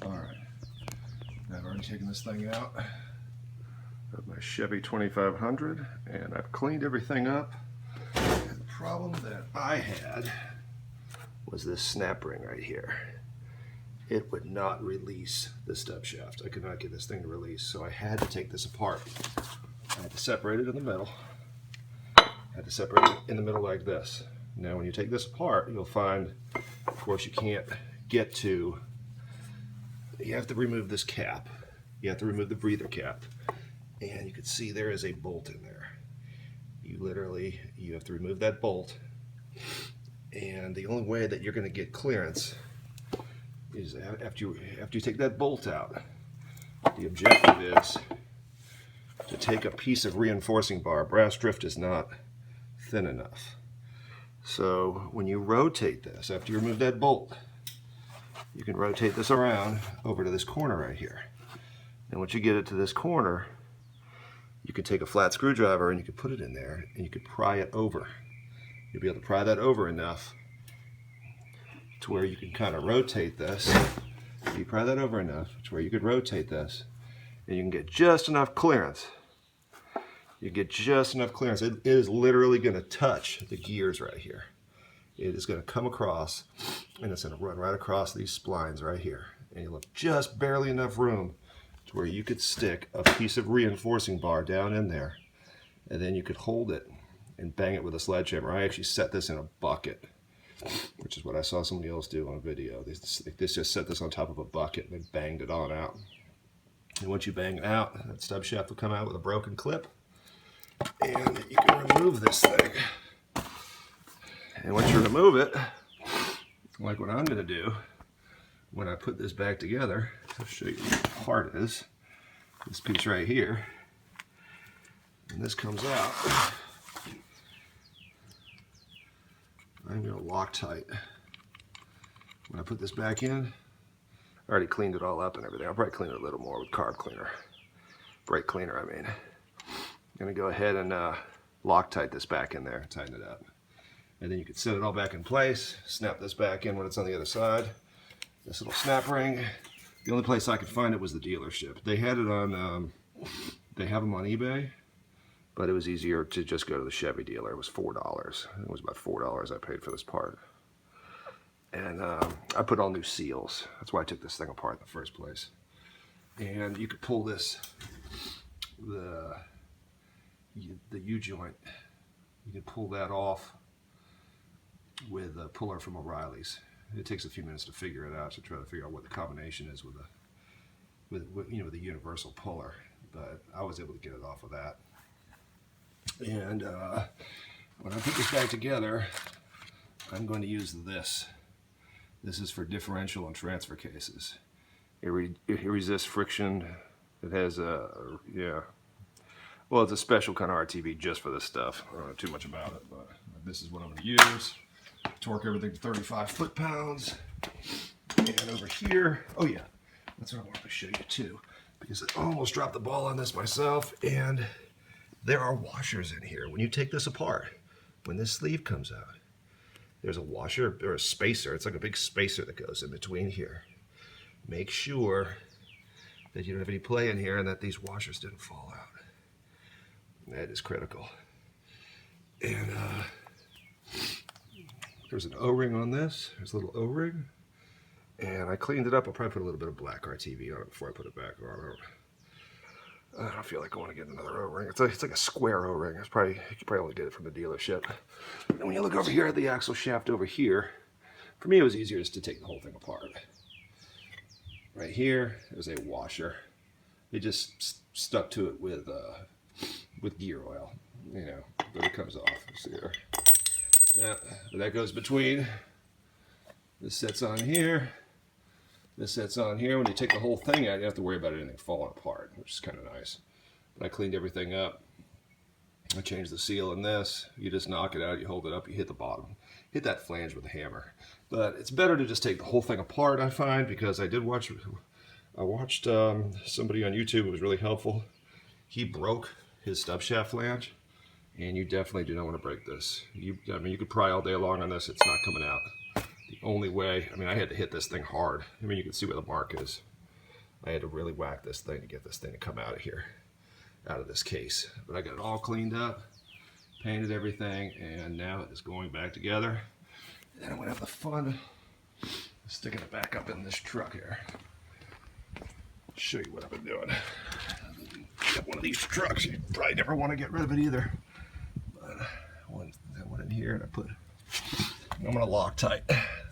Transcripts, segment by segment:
Alright, I've already taken this thing out of my Chevy 2500 and I've cleaned everything up. And the problem that I had was this snap ring right here. It would not release the stub shaft. I could not get this thing to release, so I had to take this apart. I had to separate it in the middle. I had to separate it in the middle like this. Now when you take this apart, you'll find, of course, you can't get to, you have to remove this cap. You have to remove the breather cap. And you can see there is a bolt in there. You have to remove that bolt. And the only way that you're going to get clearance is after you take that bolt out. The objective is to take a piece of reinforcing bar. Brass drift is not thin enough. So when you rotate this, after you remove that bolt, you can rotate this around over to this corner right here. And once you get it to this corner, you can take a flat screwdriver and you can put it in there and you can pry it over. You'll be able to pry that over enough to where you can kind of rotate this. You pry that over enough to where you could rotate this and you can get just enough clearance. You get just enough clearance. It is literally going to touch the gears right here. It is going to come across and it's going to run right across these splines right here. And you'll have just barely enough room to where you could stick a piece of reinforcing bar down in there and then you could hold it and bang it with a sledgehammer. I actually set this in a bucket, which is what I saw somebody else do on a video. They just set this on top of a bucket and they banged it on out. And once you bang it out, that stub shaft will come out with a broken clip and you can remove this thing. And once you remove it, like what I'm going to do, when I put this back together, I'll show you what the part is. This piece right here, and this comes out. I'm going to Loctite. When I put this back in, I already cleaned it all up and everything. I'll probably clean it a little more with carb cleaner. Brake cleaner, I mean. I'm going to go ahead and Loctite this back in there, tighten it up. And then you can set it all back in place, snap this back in when it's on the other side. This little snap ring. The only place I could find it was the dealership. They had it on, they have them on eBay, but it was easier to just go to the Chevy dealer. It was $4. It was about $4 I paid for this part. And I put all new seals. That's why I took this thing apart in the first place. And you could pull this, the U-joint, you can pull that off with a puller from O'Reilly's. It takes a few minutes to figure it out, to try to figure out what the combination is with the universal puller. But I was able to get it off of that. And when I put this back together, I'm going to use this. This is for differential and transfer cases. It resists friction. It has well, it's a special kind of RTV just for this stuff. I don't know too much about it, but this is what I'm going to use. Torque everything to 35 foot-pounds. And over here, oh yeah, that's what I wanted to show you too, because I almost dropped the ball on this myself, and there are washers in here. When you take this apart, when this sleeve comes out, there's a washer or a spacer. It's like a big spacer that goes in between here. Make sure that you don't have any play in here and that these washers didn't fall out. That is critical. And there's an O-ring on this. There's a little O-ring. And I cleaned it up. I'll probably put a little bit of black RTV on it before I put it back on. I don't feel like I want to get another O-ring. It's like a square O-ring. You could probably only get it from the dealership. And when you look over here at the axle shaft over here, for me it was easier just to take the whole thing apart. Right here, there's a washer. It just stuck to it with gear oil, you know, but it comes off. See there. Yeah, but that goes between. This sets on here. This sets on here. When you take the whole thing out, you don't have to worry about anything falling apart, which is kind of nice. But I cleaned everything up. I changed the seal in this. You just knock it out, you hold it up, you hit the bottom. Hit that flange with a hammer. But it's better to just take the whole thing apart, I find, because I watched somebody on YouTube who was really helpful. He broke his stub shaft flange, and you definitely do not want to break this. I mean, you could pry all day long on this, it's not coming out. The only way, I mean, I had to hit this thing hard. I mean, you can see where the mark is. I had to really whack this thing to get this thing to come out of here, out of this case. But I got it all cleaned up, painted everything, and now it is going back together. And I'm gonna have the fun of sticking it back up in this truck here. Show you what I've been doing. Got one of these trucks, you probably never want to get rid of it either. But I went in here and I'm gonna Loctite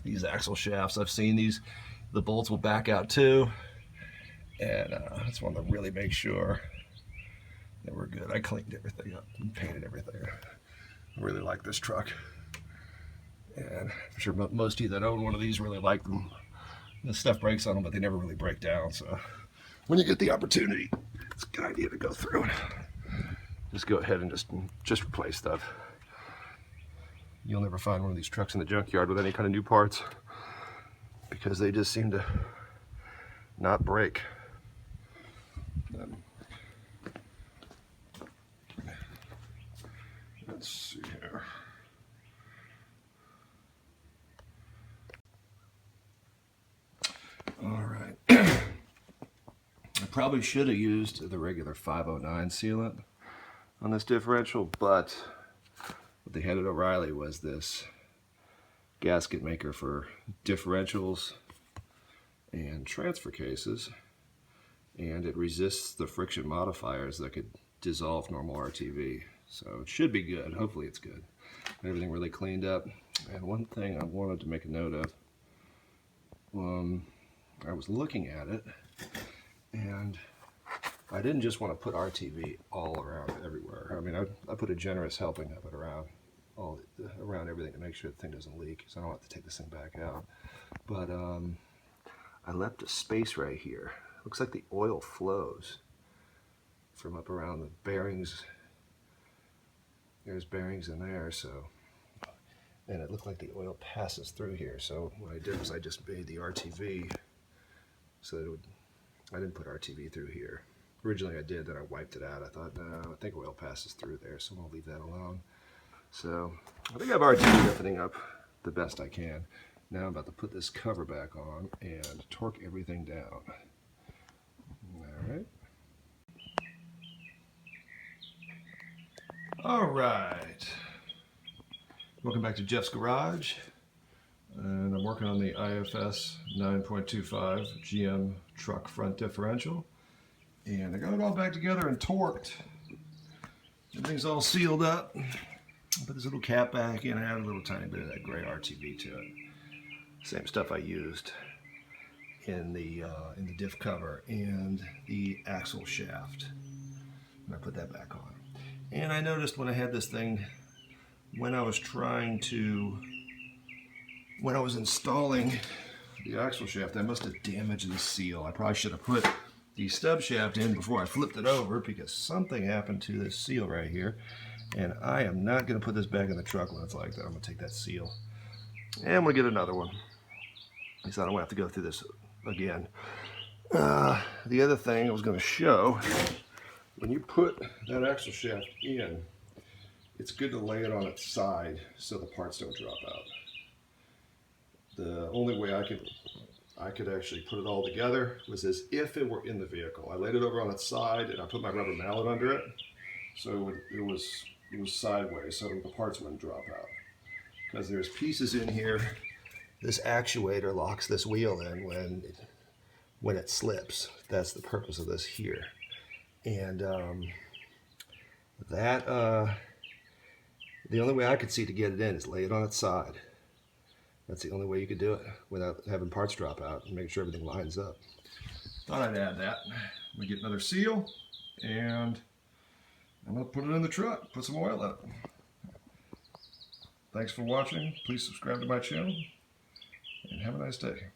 these axle shafts. I've seen these, the bolts will back out too. And I just wanted to really make sure that we're good. I cleaned everything up and painted everything. I really like this truck. And I'm sure most of you that own one of these really like them. The stuff breaks on them, but they never really break down. So when you get the opportunity, it's a good idea to go through and just go ahead and just replace stuff. You'll never find one of these trucks in the junkyard with any kind of new parts because they just seem to not break. Let's see here. All right. I probably should have used the regular 509 sealant on this differential, but what they had at O'Reilly was this gasket maker for differentials and transfer cases, and it resists the friction modifiers that could dissolve normal RTV. So it should be good. Hopefully it's good. Everything really cleaned up. And one thing I wanted to make a note of, I was looking at it, and I didn't just want to put RTV all around everywhere. I mean, I put a generous helping of it around everything to make sure the thing doesn't leak, so I don't have to take this thing back out. But I left a space right here. Looks like the oil flows from up around the bearings. There's bearings in there, so, and it looked like the oil passes through here. So what I did was I just made the RTV so that I didn't put RTV through here. Originally I did, then I wiped it out. I thought, no, I think oil passes through there, so I'll leave that alone. So I think I've RTV everything up the best I can. Now I'm about to put this cover back on and torque everything down. All right. All right. Welcome back to Jeff's Garage. And I'm working on the IFS 9.25 GM truck front differential. And I got it all back together and torqued. Everything's all sealed up. Put this little cap back in and add a little tiny bit of that gray RTV to it. Same stuff I used in the diff cover and the axle shaft. And I put that back on. And I noticed when I had this thing, when I was installing the axle shaft, I must have damaged the seal. I probably should have put the stub shaft in before I flipped it over because something happened to this seal right here. And I am not going to put this back in the truck when it's like that. I'm going to take that seal and we'll get another one. At least I don't have to go through this again. The other thing I was going to show, when you put that axle shaft in, it's good to lay it on its side so the parts don't drop out. The only way I could actually put it all together was as if it were in the vehicle. I laid it over on its side and I put my rubber mallet under it, so it was sideways so the parts wouldn't drop out. Because there's pieces in here. This actuator locks this wheel in when it slips. That's the purpose of this here. And the only way I could see to get it in is lay it on its side. That's the only way you could do it without having parts drop out and make sure everything lines up. Thought I'd add that. We get another seal and I'm going to put it in the truck, put some oil in it. Thanks for watching. Please subscribe to my channel and have a nice day.